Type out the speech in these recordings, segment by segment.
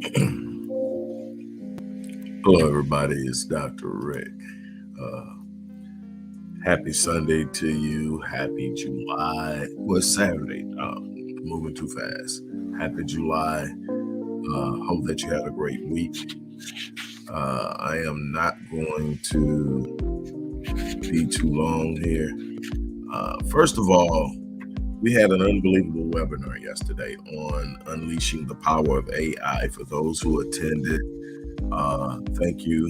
Hello, everybody. It's Dr. Rick. Uh, Happy Sunday to you. Happy July. Well, it's Saturday. Moving too fast. Happy July. Hope that you had a great week. I am not going to be too long here. First of all, we had an unbelievable webinar yesterday on unleashing the power of AI. For those who attended, thank you.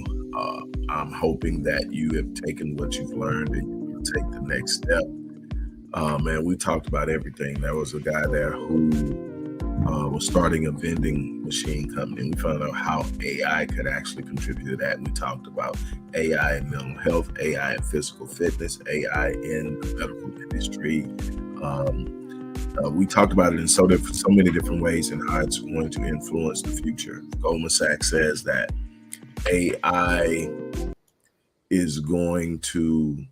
I'm hoping that you have taken what you've learned and you will take the next step. Man, we talked about everything. There was a guy there who was starting a vending machine company, and we found out how AI could actually contribute to that. And we talked about AI in mental health, AI in physical fitness, AI in the medical industry. We talked about it in so many different ways and how it's going to influence the future. Goldman Sachs says that AI is going to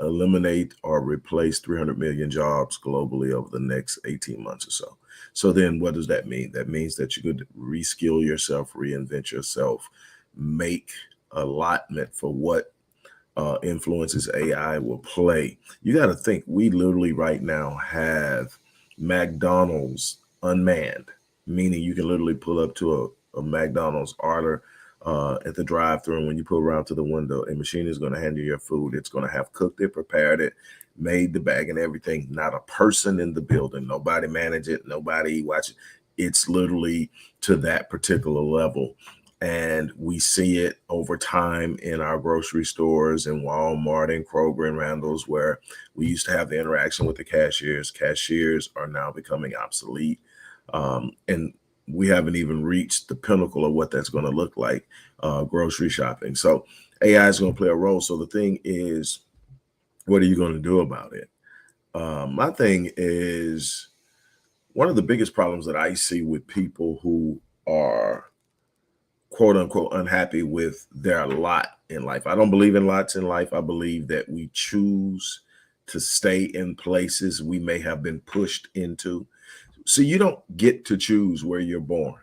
eliminate or replace 300 million jobs globally over the next 18 months or so. So then what does that mean? That means that you could reskill yourself, reinvent yourself, make allotment for what influences AI will play. You got to think, we literally right now have McDonald's unmanned, meaning you can literally pull up to a McDonald's order at the drive-thru, and when you pull around to the window, a machine is going to hand you your food. It's going to have cooked it, prepared it, made the bag and everything. Not a person in the building. Nobody manage it. Nobody watch it. It's literally to that particular level. And we see it over time in our grocery stores and Walmart and Kroger and Randall's, where we used to have the interaction with the cashiers. Cashiers are now becoming obsolete. And we haven't even reached the pinnacle of what that's going to look like, grocery shopping. So AI is going to play a role. So the thing is, what are you going to do about it? My thing is, one of the biggest problems that I see with people who are quote unquote unhappy with their lot in life. I don't believe in lots in life. I believe that we choose to stay in places we may have been pushed into. So you don't get to choose where you're born.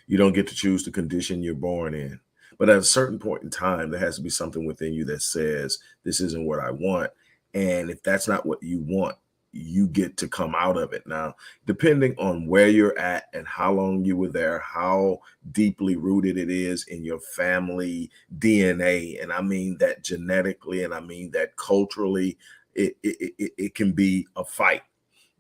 You don't get to choose the condition you're born in. But at a certain point in time, there has to be something within you that says, this isn't what I want. And if that's not what you want, you get to come out of it. Now, depending on where you're at and how long you were there, how deeply rooted it is in your family DNA, and I mean that genetically, and I mean that culturally, it can be a fight.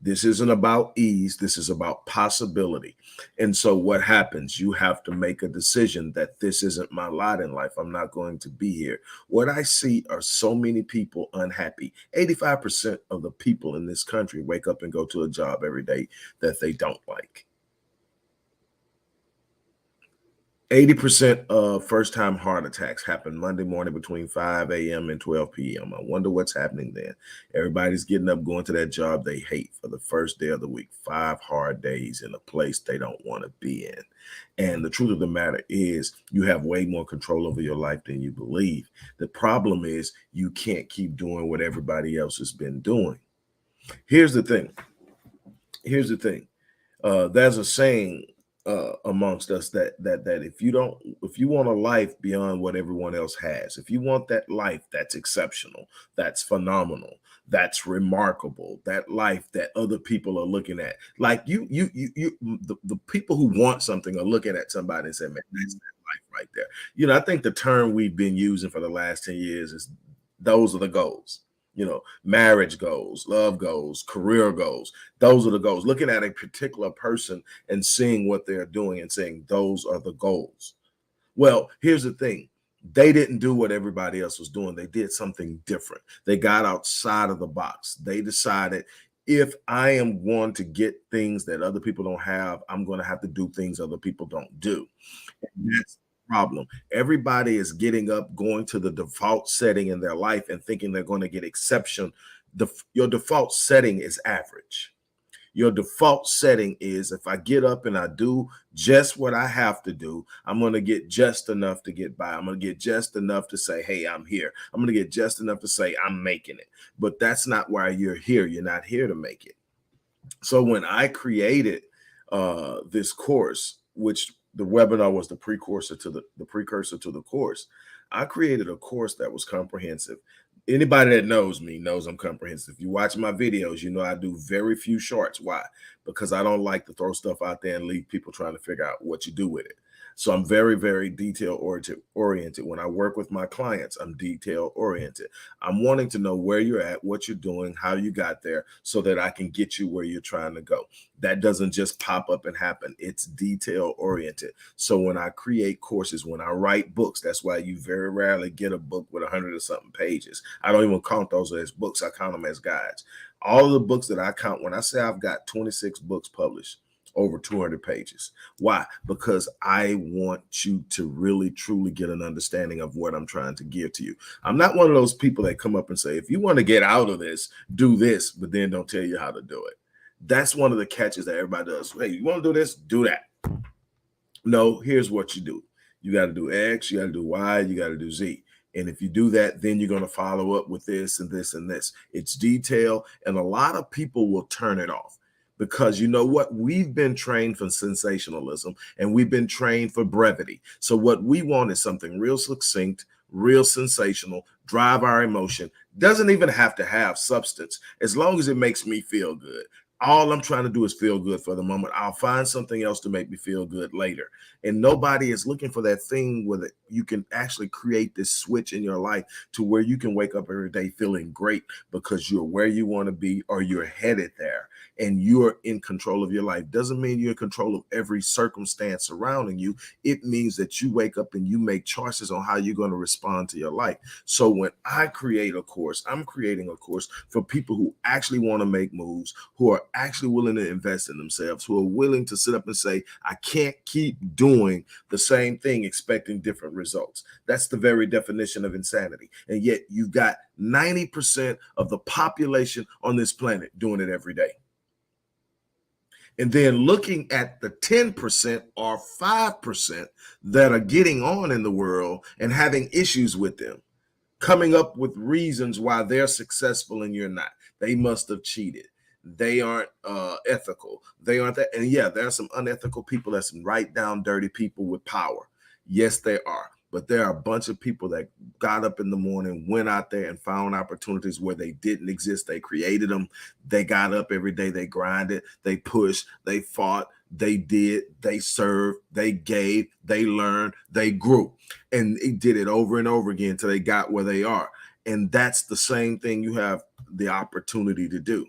This isn't about ease. This is about possibility. And so what happens? You have to make a decision that this isn't my lot in life. I'm not going to be here. What I see are so many people unhappy. 85% of the people in this country wake up and go to a job every day that they don't like. 80% of first-time heart attacks happen Monday morning between 5 a.m. and 12 p.m. I wonder what's happening then. Everybody's getting up, going to that job they hate for the first day of the week, 5 hard days in a place they don't want to be in. And the truth of the matter is, you have way more control over your life than you believe. The problem is, you can't keep doing what everybody else has been doing. Here's the thing. There's a saying amongst us that if you want a life beyond what everyone else has, if you want that life that's exceptional, that's phenomenal, that's remarkable, that life that other people are looking at, like the people who want something are looking at somebody and say, man, that's that life right there. I think the term we've been using for the last 10 years is, those are the goals. Marriage goals, love goals, career goals. Those are the goals. Looking at a particular person and seeing what they're doing and saying, those are the goals. Well, here's the thing. They didn't do what everybody else was doing. They did something different. They got outside of the box. They decided, if I am going to get things that other people don't have, I'm going to have to do things other people don't do. And that's problem. Everybody is getting up, going to the default setting in their life and thinking they're going to get exception. Your default setting is average. Your default setting is, if I get up and I do just what I have to do, I'm going to get just enough to get by. I'm going to get just enough to say, hey, I'm here. I'm going to get just enough to say I'm making it. But that's not why you're here. You're not here to make it. So when I created this course, which the webinar was the precursor to the course. I created a course that was comprehensive. Anybody that knows me knows I'm comprehensive. If you watch my videos, you know I do very few shorts. Why? Because I don't like to throw stuff out there and leave people trying to figure out what you do with it. So I'm very, very detail oriented. When I work with my clients, I'm detail oriented. I'm wanting to know where you're at, what you're doing, how you got there, so that I can get you where you're trying to go. That doesn't just pop up and happen. It's detail oriented. So when I create courses, when I write books, that's why you very rarely get a book with 100 or something pages. I don't even count those as books. I count them as guides. All of the books that I count, when I say I've got 26 books published, over 200 pages. Why? Because I want you to really, truly get an understanding of what I'm trying to give to you. I'm not one of those people that come up and say, if you want to get out of this, do this, but then don't tell you how to do it. That's one of the catches that everybody does. Hey, you want to do this? Do that. No, here's what you do. You got to do X, you got to do Y, you got to do Z. And if you do that, then you're going to follow up with this and this and this. It's detail, and a lot of people will turn it off. Because you know what? We've been trained for sensationalism and we've been trained for brevity. So what we want is something real succinct, real sensational, drive our emotion. Doesn't even have to have substance as long as it makes me feel good. All I'm trying to do is feel good for the moment. I'll find something else to make me feel good later. And nobody is looking for that thing where you can actually create this switch in your life to where you can wake up every day feeling great because you're where you want to be or you're headed there and you're in control of your life. Doesn't mean you're in control of every circumstance surrounding you. It means that you wake up and you make choices on how you're going to respond to your life. So when I create a course, I'm creating a course for people who actually want to make moves, who are actually willing to invest in themselves, who are willing to sit up and say, I can't keep doing the same thing expecting different results. That's the very definition of insanity. And yet you've got 90% of the population on this planet doing it every day. And then looking at the 10% or 5% that are getting on in the world and having issues with them, coming up with reasons why they're successful and you're not. They must have cheated. They aren't ethical. They aren't that. And yeah, there are some unethical people. There's some right down dirty people with power. Yes, there are. But there are a bunch of people that got up in the morning, went out there and found opportunities where they didn't exist. They created them. They got up every day. They grinded. They pushed. They fought. They did. They served. They gave. They learned. They grew. And they did it over and over again until they got where they are. And that's the same thing you have the opportunity to do.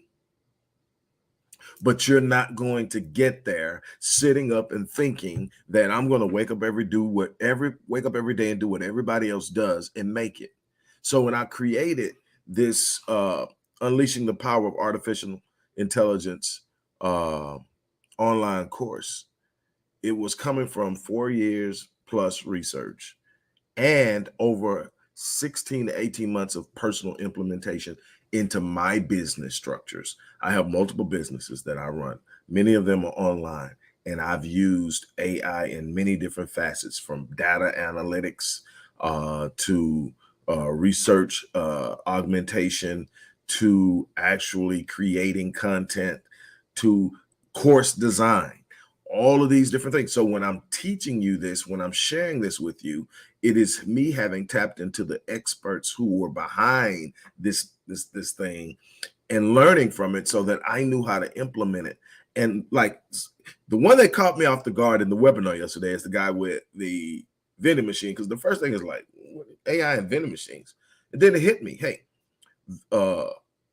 But you're not going to get there sitting up and thinking that I'm going to wake up every day and do what everybody else does and make it. So when I created this Unleashing the Power of Artificial Intelligence online course, it was coming from 4 years plus research and over 16 to 18 months of personal implementation into my business structures. I have multiple businesses that I run. Many of them are online, and I've used AI in many different facets, from data analytics to research augmentation, to actually creating content, to course design, all of these different things. So when I'm teaching you this, when I'm sharing this with you, it is me having tapped into the experts who were behind this thing and learning from it so that I knew how to implement it. And like the one that caught me off the guard in the webinar yesterday is the guy with the vending machine, because the first thing is like AI and vending machines. And then it hit me, hey,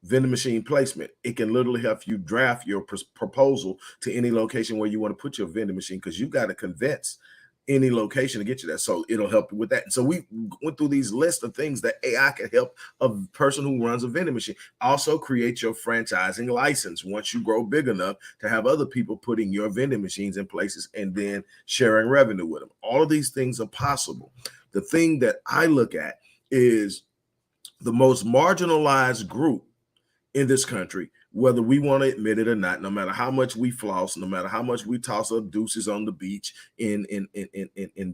vending machine placement. It can literally help you draft your proposal to any location where you want to put your vending machine, because you got to convince any location to get you that. So it'll help you with that. And so we went through these lists of things that AI can help a person who runs a vending machine. Also create your franchising license once you grow big enough to have other people putting your vending machines in places and then sharing revenue with them. All of these things are possible. The thing that I look at is the most marginalized group in this country, whether we want to admit it or not, no matter how much we floss, no matter how much we toss up deuces on the beach in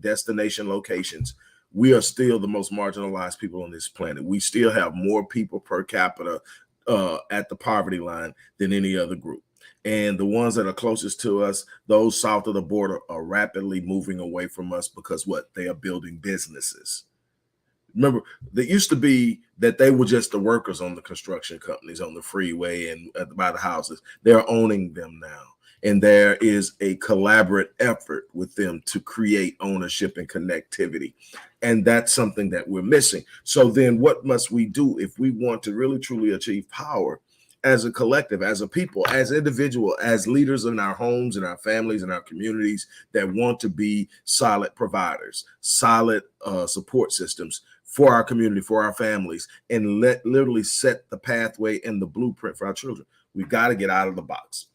destination locations, we are still the most marginalized people on this planet. We still have more people per capita at the poverty line than any other group. And the ones that are closest to us, those south of the border, are rapidly moving away from us because what? They are building businesses. Remember, there used to be that they were just the workers on the construction companies on the freeway and by the houses. They're owning them now. And there is a collaborative effort with them to create ownership and connectivity. And that's something that we're missing. So then what must we do if we want to really truly achieve power as a collective, as a people, as individual, as leaders in our homes and our families and our communities that want to be solid providers, solid support systems for our community, for our families, and literally set the pathway and the blueprint for our children? We've got to get out of the box.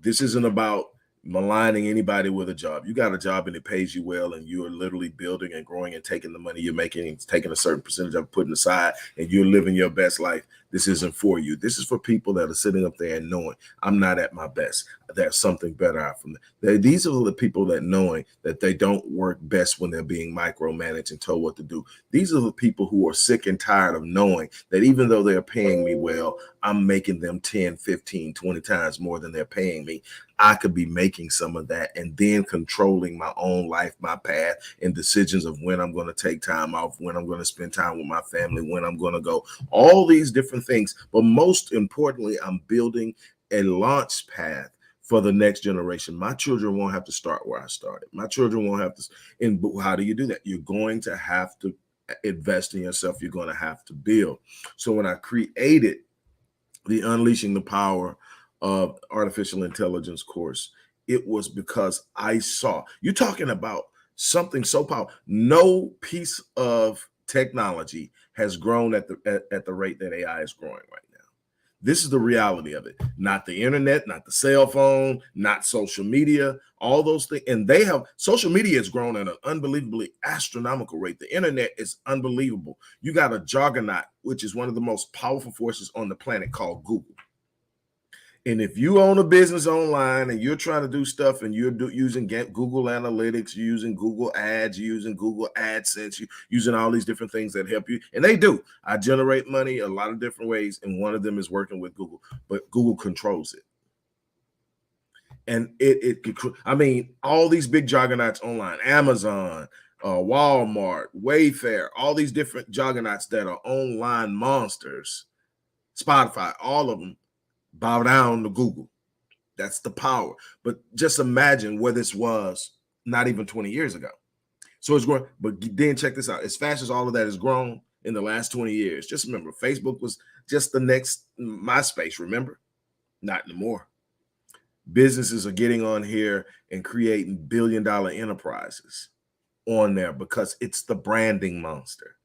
This isn't about maligning anybody with a job. You got a job and it pays you well, and you are literally building and growing and taking the money you're making and taking a certain percentage of it, putting aside, and you're living your best life. This isn't for you. This is for people that are sitting up there and knowing I'm not at my best. There's something better out from them. These are the people that knowing that they don't work best when they're being micromanaged and told what to do. These are the people who are sick and tired of knowing that even though they're paying me well, I'm making them 10, 15, 20 times more than they're paying me. I could be making some of that and then controlling my own life, my path, and decisions of when I'm going to take time off, when I'm going to spend time with my family, when I'm going to go, all these different things. But most importantly, I'm building a launch path for the next generation. My children won't have to start where I started. My children won't have to. And how do you do that? You're going to have to invest in yourself. You're going to have to build. So when I created the Unleashing the Power of Artificial Intelligence course, it was because I saw, you're talking about something so powerful. No piece of technology has grown at the rate that AI is growing right now. This is the reality of it. Not the internet, not the cell phone, not social media, all those things. And they have, social media has grown at an unbelievably astronomical rate. The internet is unbelievable. You got a juggernaut, which is one of the most powerful forces on the planet, called Google. And if you own a business online and you're trying to do stuff and you're using Google Analytics, you're using Google Ads, you're using Google AdSense, you're using all these different things that help you, and they do. I generate money a lot of different ways, and one of them is working with Google, but Google controls it. And I mean, all these big juggernauts online, Amazon, Walmart, Wayfair, all these different juggernauts that are online monsters, Spotify, all of them bow down to Google. That's the power. But just imagine where this was not even 20 years ago. So it's growing. But then check this out. As fast as all of that has grown in the last 20 years, just remember, Facebook was just the next MySpace, remember? Not anymore. Businesses are getting on here and creating billion-dollar enterprises on there because it's the branding monster.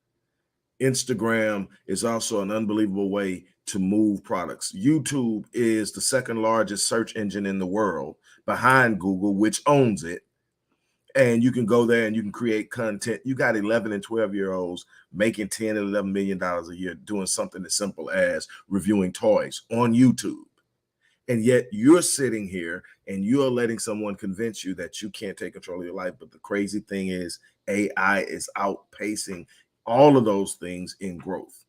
Instagram is also an unbelievable way to move products. YouTube is the second largest search engine in the world behind Google, which owns it. And you can go there and you can create content. You got 11 and 12-year-olds making $10 and $11 million a year doing something as simple as reviewing toys on YouTube. And yet you're sitting here and you're letting someone convince you that you can't take control of your life. But the crazy thing is AI is outpacing all of those things in growth.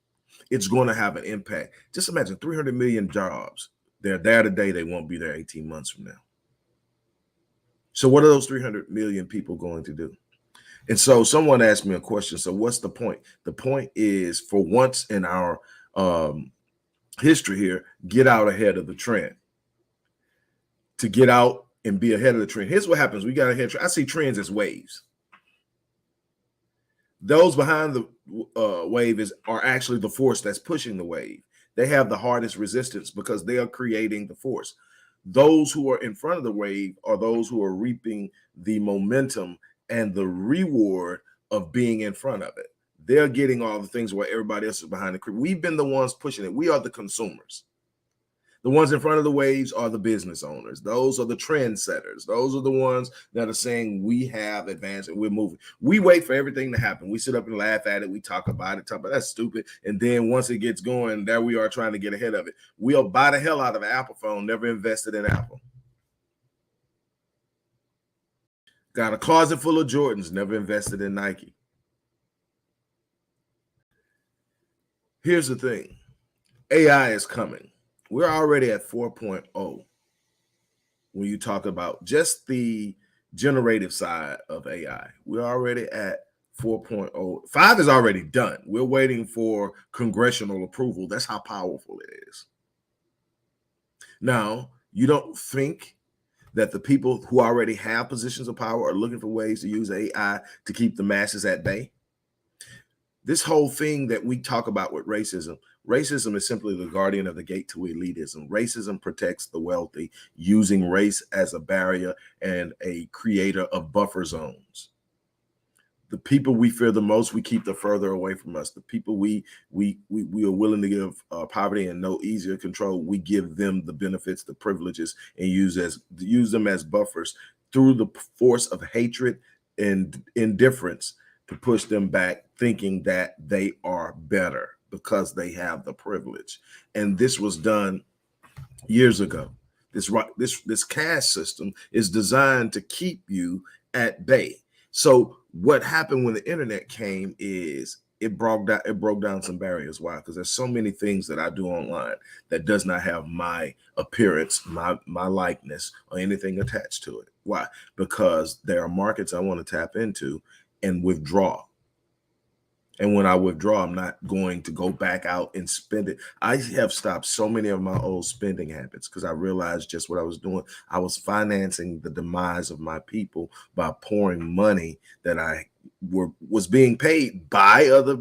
It's going to have an impact. Just imagine 300 million jobs. They're there today. They won't be there 18 months from now. So what are those 300 million people going to do? And so someone asked me a question. So what's the point? The point is, for once in our history here, get out ahead of the trend. To get out and be ahead of the trend. Here's what happens. We got ahead. I see trends as waves. Those behind the wave are actually the force that's pushing the wave. They have the hardest resistance because they are creating the force. Those who are in front of the wave are those who are reaping the momentum and the reward of being in front of it. They're getting all the things where everybody else is behind the curve. We've been the ones pushing it. We are the consumers. The ones in front of the waves are the business owners. Those are the trendsetters. Those are the ones that are saying we have advanced and we're moving. We wait for everything to happen. We sit up and laugh at it. We talk about it, that's stupid. And then once it gets going, there we are trying to get ahead of it. We'll buy the hell out of an Apple phone, never invested in Apple. Got a closet full of Jordans, never invested in Nike. Here's the thing. AI is coming. We're already at 4.0. when you talk about just the generative side of AI. We're already at 4.0. 5 is already done. We're waiting for congressional approval. That's how powerful it is. Now, you don't think that the people who already have positions of power are looking for ways to use AI to keep the masses at bay? This whole thing that we talk about with racism is simply the guardian of the gate to elitism. Racism protects the wealthy, using race as a barrier and a creator of buffer zones. The people we fear the most, we keep the further away from us. The people we are willing to give poverty and no easier control, we give them the benefits, the privileges, and use them as buffers through the force of hatred and indifference to push them back, thinking that they are better because they have the privilege. And this was done years ago. This caste system is designed to keep you at bay. So what happened when the internet came is it broke down some barriers. Why? Because there's so many things that I do online that does not have my appearance, my likeness, or anything attached to it. Why? Because there are markets I want to tap into and withdraw. And when I withdraw, I'm not going to go back out and spend it. I have stopped so many of my old spending habits because I realized just what I was doing. I was financing the demise of my people by pouring money that was being paid by other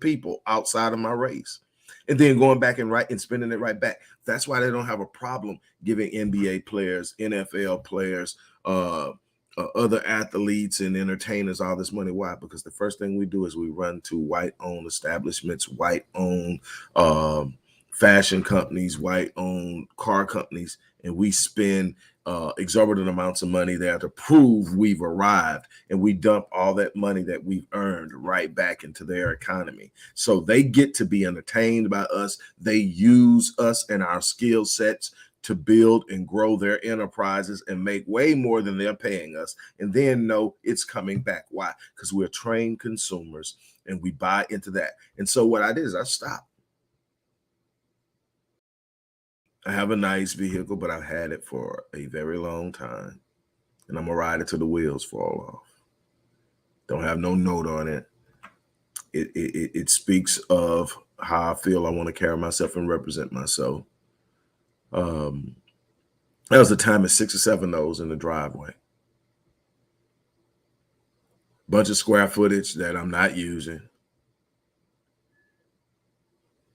people outside of my race, and then going back and spending it right back. That's why they don't have a problem giving NBA players, NFL players, other athletes and entertainers all this money. Why? Because the first thing we do is we run to white-owned establishments, white-owned fashion companies, white-owned car companies, and we spend exorbitant amounts of money there to prove we've arrived, and we dump all that money that we've earned right back into their economy. So they get to be entertained by us. They use us and our skill sets to build and grow their enterprises and make way more than they're paying us, and then know it's coming back. Why? Because we're trained consumers and we buy into that. And so what I did is I stopped. I have a nice vehicle, but I've had it for a very long time, and I'm gonna ride it till the wheels fall off. Don't have no note on it. It speaks of how I feel I want to carry myself and represent myself. There was a time at 6 or 7 of those in the driveway. Bunch of square footage that I'm not using.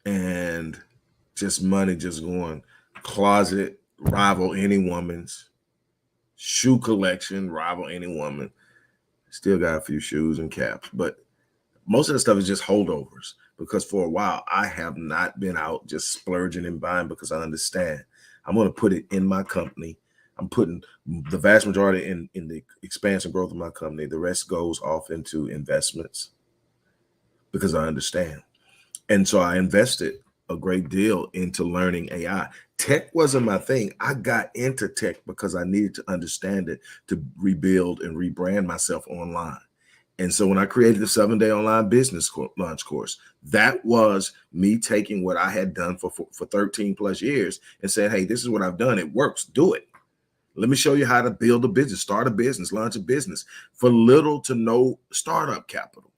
And just money just going. Closet, rival any woman's. Shoe collection, rival any woman. Still got a few shoes and caps. But most of the stuff is just holdovers. Because for a while, I have not been out just splurging and buying because I understand. I'm going to put it in my company. I'm putting the vast majority in the expansion growth of my company. The rest goes off into investments because I understand. And so I invested a great deal into learning AI. Tech wasn't my thing. I got into tech because I needed to understand it to rebuild and rebrand myself online. And so when I created the 7-day online business launch course, that was me taking what I had done for 13 plus years and saying, hey, this is what I've done. It works. Do it. Let me show you how to build a business, start a business, launch a business for little to no startup capital.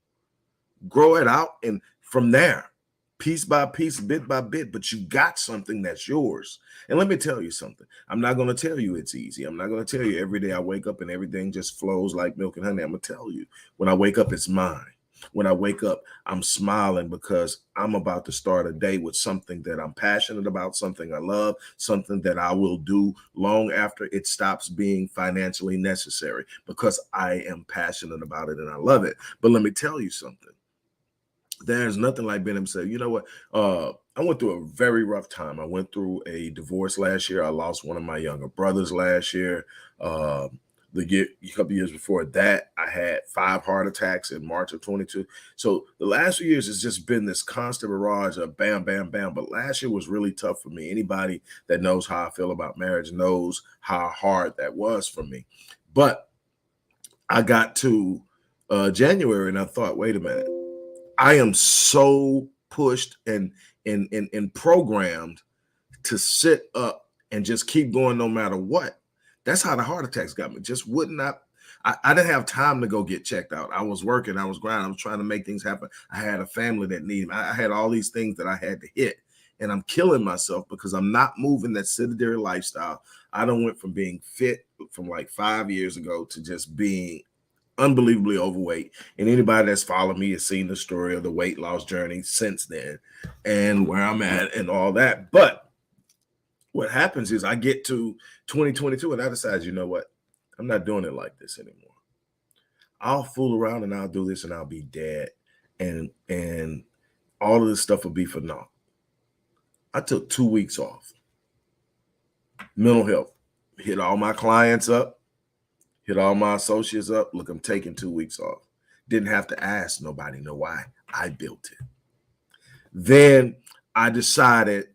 Grow it out, and from there, piece by piece, bit by bit, but you got something that's yours. And let me tell you something. I'm not going to tell you it's easy. I'm not going to tell you every day I wake up and everything just flows like milk and honey. I'm going to tell you when I wake up, it's mine. When I wake up, I'm smiling because I'm about to start a day with something that I'm passionate about, something I love, something that I will do long after it stops being financially necessary because I am passionate about it and I love it. But let me tell you something. There's nothing like being able to say, you know what? I went through a very rough time. I went through a divorce last year. I lost one of my younger brothers last year. A couple years before that, I had 5 heart attacks in March of 22. So the last few years has just been this constant barrage of bam, bam, bam. But last year was really tough for me. Anybody that knows how I feel about marriage knows how hard that was for me. But I got to January and I thought, wait a minute. I am so pushed and programmed to sit up and just keep going no matter what. That's how the heart attacks got me. Just would not. I didn't have time to go get checked out. I was working. I was grinding. I was trying to make things happen. I had a family that needed me. I had all these things that I had to hit. And I'm killing myself because I'm not moving that sedentary lifestyle. I done went from being fit from like 5 years ago to just being unbelievably overweight. And anybody that's followed me has seen the story of the weight loss journey since then and where I'm at and all that. But what happens is I get to 2022 and I decide, you know what? I'm not doing it like this anymore. I'll fool around and I'll do this and I'll be dead. And all of this stuff will be for naught. I took 2 weeks off. Mental health. Hit all my clients up. Hit all my associates up. Look, I'm taking 2 weeks off. Didn't have to ask nobody, know why. I built it. Then I decided,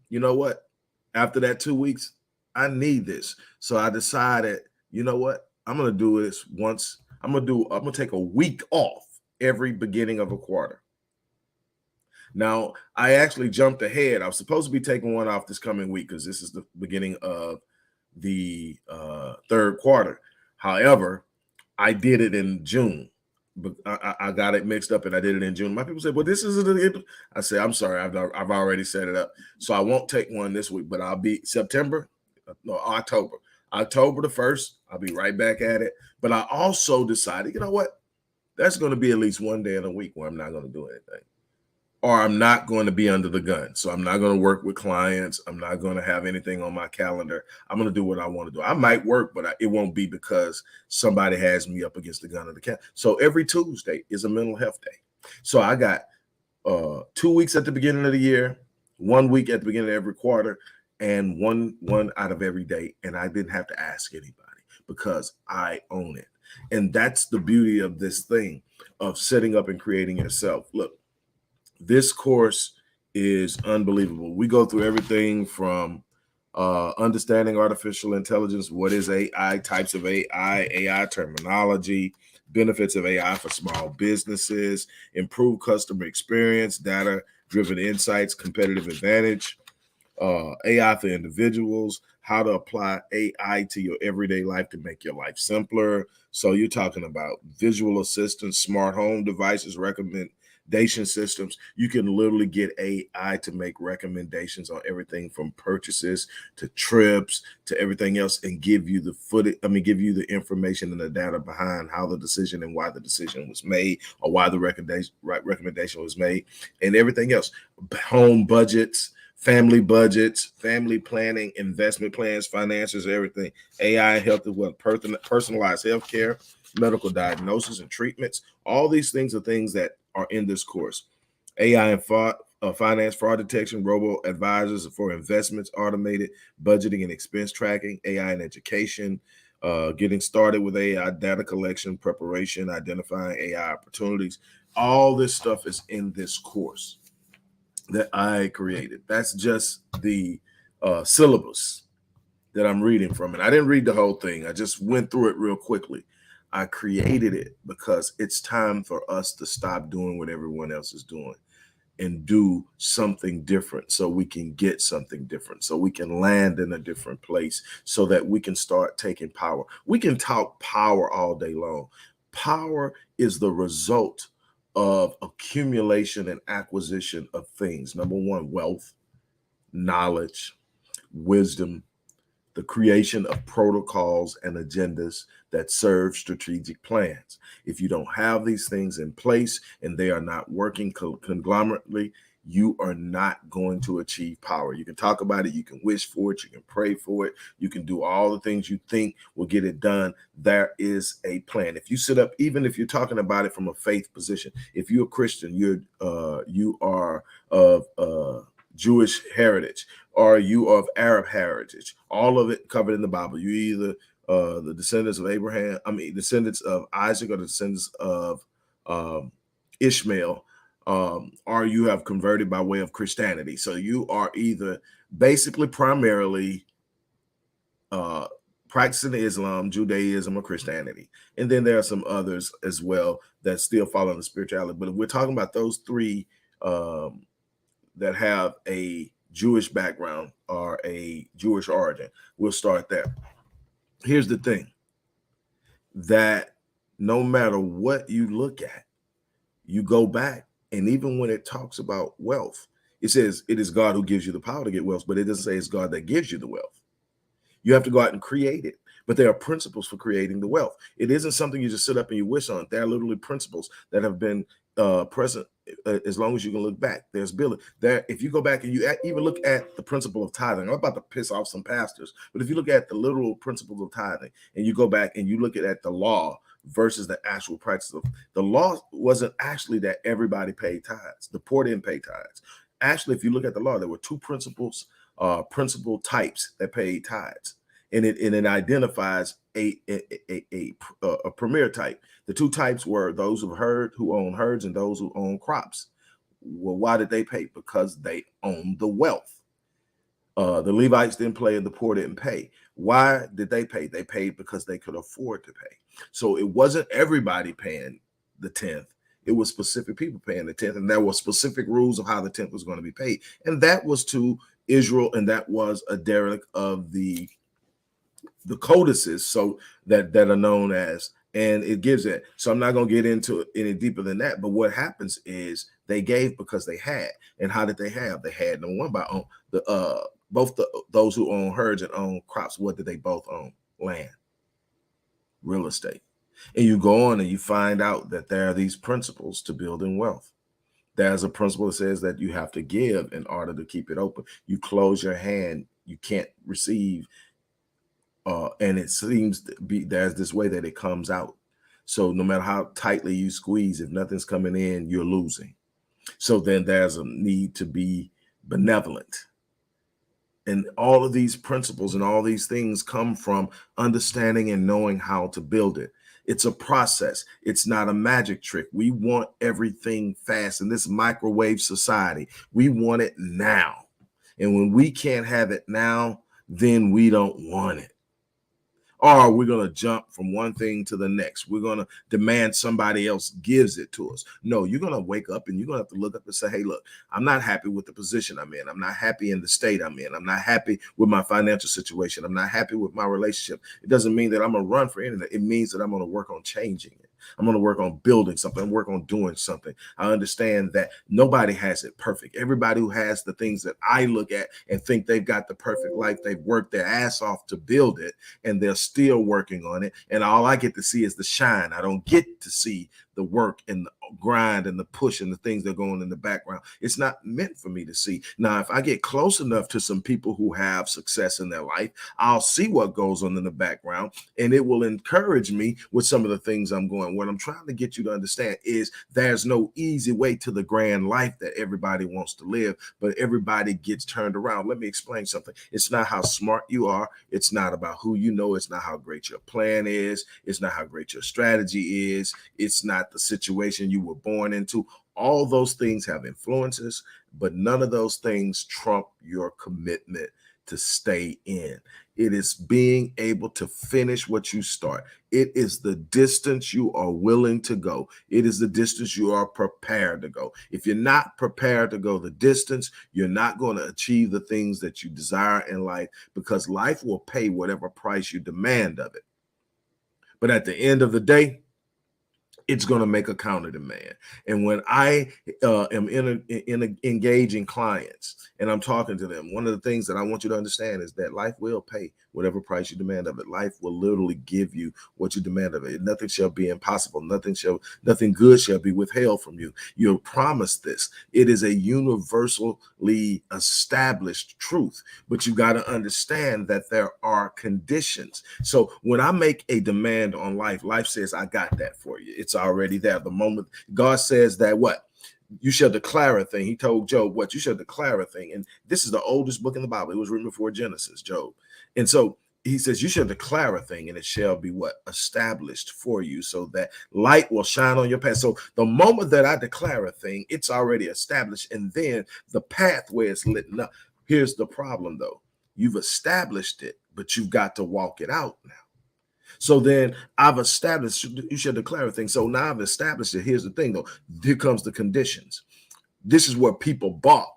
you know what? After that 2 weeks, I need this. So I decided, you know what? I'm going to do this once. I'm going to take a week off every beginning of a quarter. Now, I actually jumped ahead. I was supposed to be taking one off this coming week because this is the beginning of the third quarter. However, I did it in June. But I got it mixed up and I did it in June. My people said, well, this isn't it. I said, I'm sorry. I've already set it up. So I won't take one this week, but I'll be October the 1st. I'll be right back at it. But I also decided, you know what? That's going to be at least one day in a week where I'm not going to do anything. Or I'm not going to be under the gun. So I'm not going to work with clients. I'm not going to have anything on my calendar. I'm going to do what I want to do. I might work, but it won't be because somebody has me up against the gun of the cat. So every Tuesday is a mental health day. So I got 2 weeks at the beginning of the year, 1 week at the beginning of every quarter, and one out of every day. And I didn't have to ask anybody because I own it. And that's the beauty of this thing of setting up and creating yourself. Look, this course is unbelievable. We go through everything from understanding artificial intelligence, what is AI, types of AI terminology, benefits of AI for small businesses, improved customer experience, data-driven insights, competitive advantage, AI for individuals, how to apply AI to your everyday life to make your life simpler. So you're talking about visual assistants, smart home devices, recommendation systems. You can literally get AI to make recommendations on everything from purchases to trips to everything else and give you the give you the information and the data behind how the decision and why the decision was made or why the recommendation was made and everything else. Home budgets, family budgets, family planning, investment plans, finances, everything. AI health as well, personalized healthcare, medical diagnosis and treatments. All these things are things that are in this course. AI and finance fraud detection, robo advisors for investments, automated budgeting and expense tracking, AI and education, getting started with AI, data collection, preparation, identifying AI opportunities. All this stuff is in this course that I created. That's just the syllabus that I'm reading from. And I didn't read the whole thing. I just went through it real quickly. I created it because it's time for us to stop doing what everyone else is doing and do something different so we can get something different, so we can land in a different place, so that we can start taking power. We can talk power all day long. Power is the result of accumulation and acquisition of things. Number one, wealth, knowledge, wisdom, the creation of protocols and agendas that serve strategic plans. If you don't have these things in place and they are not working conglomerately, you are not going to achieve power. You can talk about it, you can wish for it, you can pray for it, you can do all the things you think will get it done. There is a plan. If you sit up, even if you're talking about it from a faith position, if you're a Christian, you are of Jewish heritage, or you of Arab heritage, all of it covered in the Bible. You either the descendants of Abraham, descendants of Isaac, or the descendants of Ishmael, or you have converted by way of Christianity. So you are either basically primarily practicing Islam, Judaism, or Christianity. And then there are some others as well that still follow the spirituality. But if we're talking about those three that have a Jewish background or a Jewish origin. We'll start there. Here's the thing, that no matter what you look at, you go back, and even when it talks about wealth, it says it is God who gives you the power to get wealth, but it doesn't say it's God that gives you the wealth. You have to go out and create it. But there are principles for creating the wealth. It isn't something you just sit up and you wish on. There are literally principles that have been present as long as you can look back. There's building there. If you go back and you even look at the principle of tithing, I'm about to piss off some pastors, but if you look at the literal principles of tithing and you go back and you look at the law versus the actual practice of the law, wasn't actually that everybody paid tithes. The poor didn't pay tithes. Actually, if you look at the law, there were two principal types that paid tithes, and it identifies a premier type. The two types were those who own herds and those who own crops. Well, why did they pay? Because they owned the wealth. The Levites didn't pay and the poor didn't pay. Why did they pay? They paid because they could afford to pay. So it wasn't everybody paying the 10th. It was specific people paying the 10th, and there were specific rules of how the 10th was going to be paid. And that was to Israel, and that was a derelict of the codices, so that are known as, and it gives it. So I'm not going to get into it any deeper than that. But what happens is they gave because they had. And how did they have? They had no one by own those who own herds and own crops. What did they both own? Land, real estate. And you go on and you find out that there are these principles to building wealth. There's a principle that says that you have to give in order to keep it open. You close your hand, you can't receive. And it seems to be there's this way that it comes out. So no matter how tightly you squeeze, if nothing's coming in, you're losing. So then there's a need to be benevolent. And all of these principles and all these things come from understanding and knowing how to build it. It's a process. It's not a magic trick. We want everything fast in this microwave society. We want it now. And when we can't have it now, then we don't want it. Or we're going to jump from one thing to the next. We're going to demand somebody else gives it to us. No, you're going to wake up and you're going to have to look up and say, hey, look, I'm not happy with the position I'm in. I'm not happy in the state I'm in. I'm not happy with my financial situation. I'm not happy with my relationship. It doesn't mean that I'm going to run for anything. It means that I'm going to work on changing it. I'm going to work on building something, work on doing something. I understand that nobody has it perfect. Everybody who has the things that I look at and think they've got the perfect life, they've worked their ass off to build it, and they're still working on it. And all I get to see is the shine. I don't get to see the work and the grind and the push and the things that are going in the background. It's not meant for me to see. Now, if I get close enough to some people who have success in their life, I'll see what goes on in the background, and it will encourage me with some of the things I'm going. What I'm trying to get you to understand is there's no easy way to the grand life that everybody wants to live, but everybody gets turned around. Let me explain something. It's not how smart you are. It's not about who you know. It's not how great your plan is. It's not how great your strategy is. It's not the situation you were born into. All those things have influences, but none of those things trump your commitment to stay in. It is being able to finish what you start. It is the distance you are willing to go. It is the distance you are prepared to go. If you're not prepared to go the distance, you're not going to achieve the things that you desire in life, because life will pay whatever price you demand of it. But at the end of the day, it's going to make a counter demand. And when I am engaging clients and I'm talking to them, one of the things that I want you to understand is that life will pay whatever price you demand of it. Life will literally give you what you demand of it. Nothing shall be impossible. Nothing good shall be withheld from you. You're promised this. It is a universally established truth, but you got to understand that there are conditions. So when I make a demand on life, life says, I got that for you. It's already there. The moment God says that, what? You shall declare a thing. He told Job, what? You shall declare a thing. And this is the oldest book in the Bible. It was written before Genesis, Job. And so he says, you shall declare a thing, and it shall be what? Established for you, so that light will shine on your path. So the moment that I declare a thing, it's already established. And then the pathway is lit up. Here's the problem, though. You've established it, but you've got to walk it out now. So then I've established, you should declare a thing. So now I've established it. Here's the thing, though. Here comes the conditions. This is where people balk.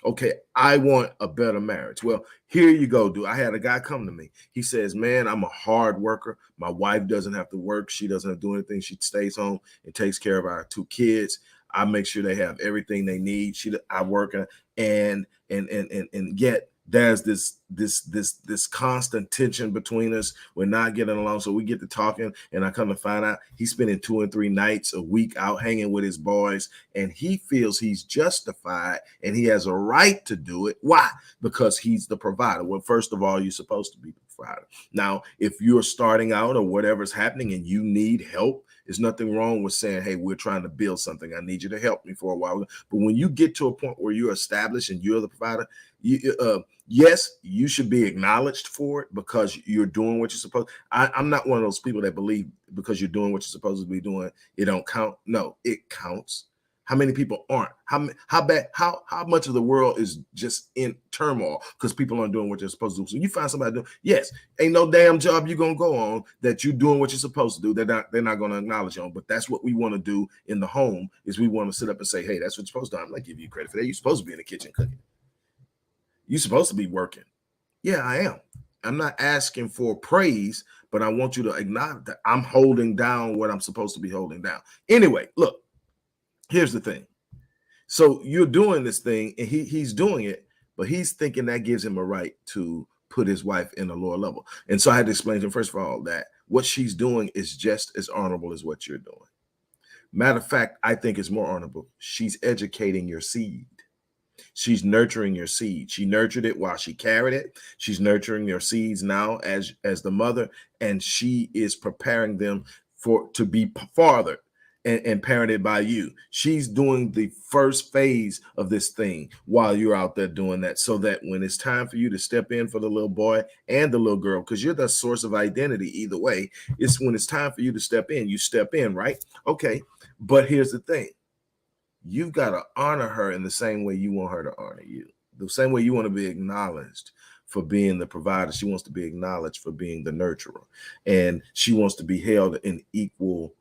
Okay, I want a better marriage. Well, here you go, dude. I had a guy come to me. He says, man, I'm a hard worker. My wife doesn't have to work. She doesn't have to do anything. She stays home and takes care of our two kids. I make sure they have everything they need. I work and yet there's this constant tension between us. We're not getting along. So we get to talking, and I come to find out he's spending 2 and 3 nights a week out hanging with his boys, and he feels he's justified and he has a right to do it. Why? Because he's the provider. Well, first of all, you're supposed to be the provider. Now, if you're starting out or whatever's happening and you need help, there's nothing wrong with saying, hey, we're trying to build something. I need you to help me for a while. But when you get to a point where you're established and you're the provider, yes, you should be acknowledged for it because you're doing what you're supposed. I'm not one of those people that believe because you're doing what you're supposed to be doing, it don't count. No, it counts. How many people aren't? How much of the world is just in turmoil because people aren't doing what they're supposed to do? So you find somebody doing, yes, ain't no damn job you're gonna go on that you're doing what you're supposed to do. They're not gonna acknowledge you on. But that's what we want to do in the home is we want to sit up and say, hey, that's what you're supposed to do. I'm not giving you credit for that. You're supposed to be in the kitchen cooking. You're supposed to be working. Yeah, I am. I'm not asking for praise, but I want you to acknowledge that I'm holding down what I'm supposed to be holding down. Anyway, look, here's the thing. So you're doing this thing, and he's doing it, but he's thinking that gives him a right to put his wife in a lower level. And so I had to explain to him, first of all, that what she's doing is just as honorable as what you're doing. Matter of fact, I think it's more honorable. She's educating your seed. She's nurturing your seed. She nurtured it while she carried it. She's nurturing your seeds now as the mother, and she is preparing them to be fathered and parented by you. She's doing the first phase of this thing while you're out there doing that, so that when it's time for you to step in for the little boy and the little girl, because you're the source of identity either way, it's when it's time for you to step in, you step in, right? Okay, but here's the thing. You've got to honor her in the same way you want her to honor you. The same way you want to be acknowledged for being the provider. She wants to be acknowledged for being the nurturer. And she wants to be held in equal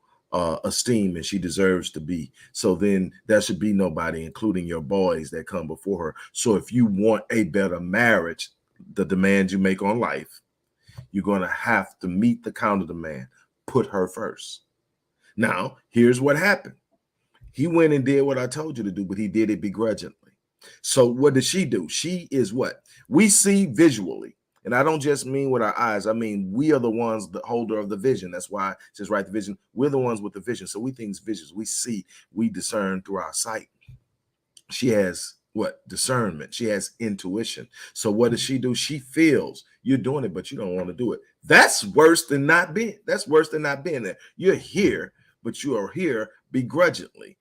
esteem, and she deserves to be. So then there should be nobody, including your boys, that come before her. So if you want a better marriage, the demands you make on life, you're going to have to meet the counter demand. Put her first. Now, here's what happened. He went and did what I told you to do, but he did it begrudgingly. So what did she do? She is what we see visually. And I don't just mean with our eyes. I mean, we are the ones, the holder of the vision. That's why it says, right, the vision. We're the ones with the vision. So we think visions. We see, we discern through our sight. She has what? Discernment. She has intuition. So what does she do? She feels you're doing it, but you don't want to do it. That's worse than not being. That's worse than not being there. You're here, but you are here begrudgingly.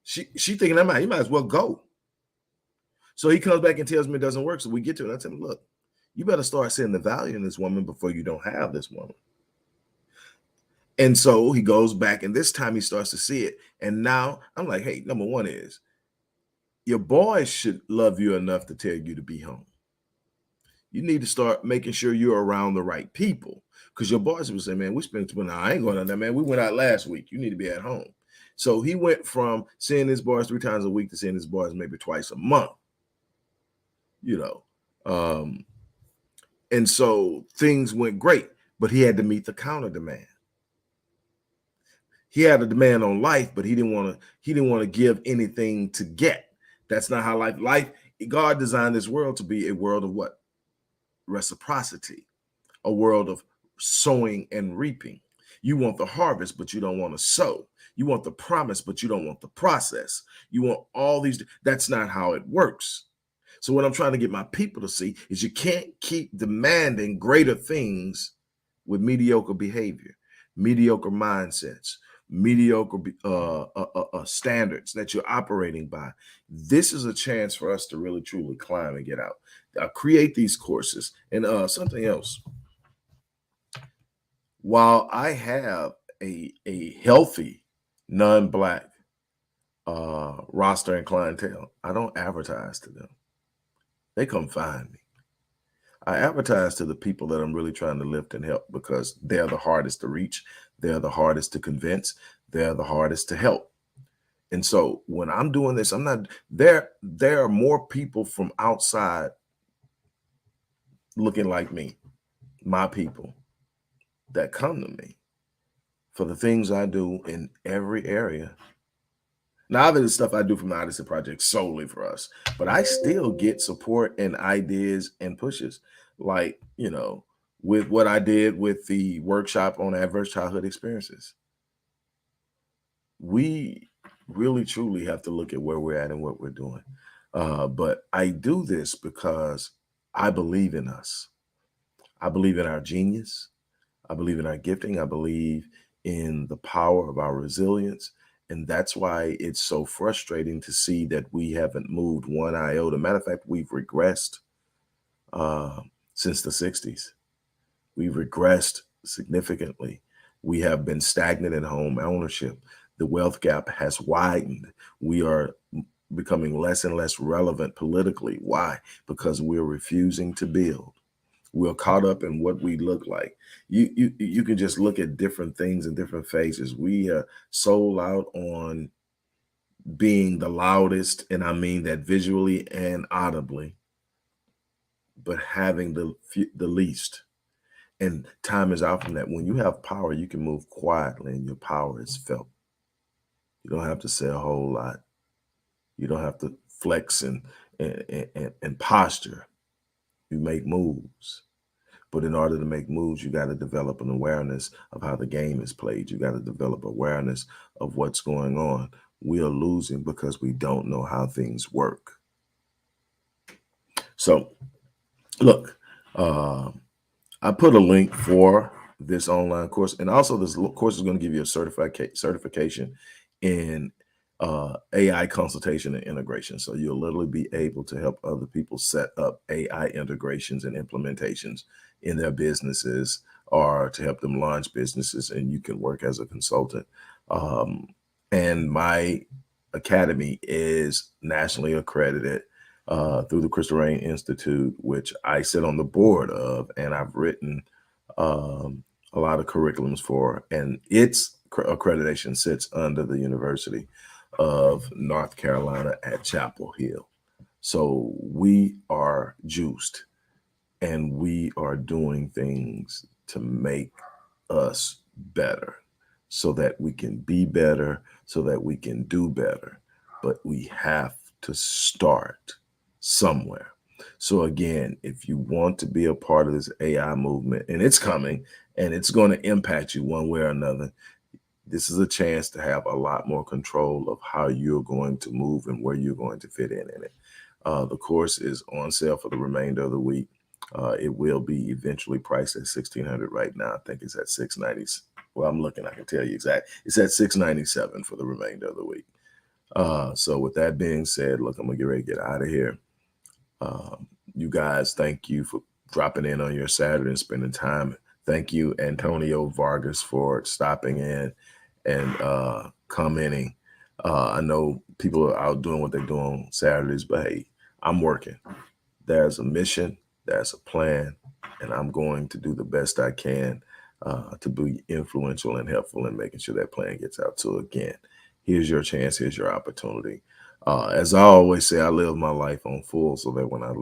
She thinking that you might as well go. So he comes back and tells me it doesn't work. So we get to it. I tell him, look, you better start seeing the value in this woman before you don't have this woman. And so he goes back, and this time he starts to see it. And now I'm like, hey, number one is your boys should love you enough to tell you to be home. You need to start making sure you're around the right people, because your boys will say, man, we spent, well, I ain't going on there, man. We went out last week. You need to be at home. So he went from seeing his boys 3 times a week to seeing his boys maybe twice a month, and so things went great, but he had to meet the counter demand. He had a demand on life, but he didn't want to give anything to get. That's not how life, God designed this world to be a world of what? Reciprocity, a world of sowing and reaping. You want the harvest, but you don't want to sow. You want the promise, but you don't want the process. You want all these. That's not how it works. So what I'm trying to get my people to see is you can't keep demanding greater things with mediocre behavior, mediocre mindsets, mediocre standards that you're operating by. This is a chance for us to really truly climb and get out. Create these courses. And something else. While I have a healthy non-Black roster and clientele, I don't advertise to them. They come find me. I advertise to the people that I'm really trying to lift and help, because they're the hardest to reach. They're the hardest to convince. They're the hardest to help. And so when I'm doing this, I'm not there. There are more people from outside looking like me, my people, that come to me for the things I do in every area. Now, there's stuff I do from the Odyssey Project solely for us, but I still get support and ideas and pushes, like, with what I did with the workshop on adverse childhood experiences. We really truly have to look at where we're at and what we're doing. But I do this because I believe in us. I believe in our genius. I believe in our gifting. I believe in the power of our resilience. And that's why it's so frustrating to see that we haven't moved one iota. Matter of fact, we've regressed uh, since the 60s. We've regressed significantly. We have been stagnant in home ownership. The wealth gap has widened. We are becoming less and less relevant politically. Why? Because we're refusing to build. We're caught up in what we look like. You can just look at different things in different phases. We are sold out on being the loudest, and I mean that visually and audibly, but having the least. And time is out from that. When you have power, you can move quietly, and your power is felt. You don't have to say a whole lot. You don't have to flex and posture. You make moves. But in order to make moves, you got to develop an awareness of how the game is played. You got to develop awareness of what's going on. We are losing because we don't know how things work. So, look, uh, I put a link for this online course, and also this course is going to give you a certification in AI consultation and integration. So you'll literally be able to help other people set up AI integrations and implementations in their businesses, or to help them launch businesses, and you can work as a consultant. Um, and my academy is nationally accredited through the Crystal Rain Institute, which I sit on the board of, and I've written a lot of curriculums for, and its accreditation sits under the University of North Carolina at Chapel Hill. So we are juiced, and we are doing things to make us better so that we can be better, so that we can do better. But we have to start somewhere. So, again, if you want to be a part of this AI movement, and it's coming and it's going to impact you one way or another, this is a chance to have a lot more control of how you're going to move and where you're going to fit in it. The course is on sale for the remainder of the week. It will be eventually priced at $1,600 right now. I think it's at $690. Well, I'm looking. I can tell you exact. It's at $697 for the remainder of the week. So with that being said, look, I'm gonna get ready to get out of here. You guys, thank you for dropping in on your Saturday and spending time. Thank you, Antonio Vargas, for stopping in and commenting. I know people are out doing what they do on Saturdays, but hey, I'm working. There's a mission, there's a plan, and I'm going to do the best I can to be influential and helpful in making sure that plan gets out. So again, here's your chance, here's your opportunity. As I always say, I live my life on full so that when I leave,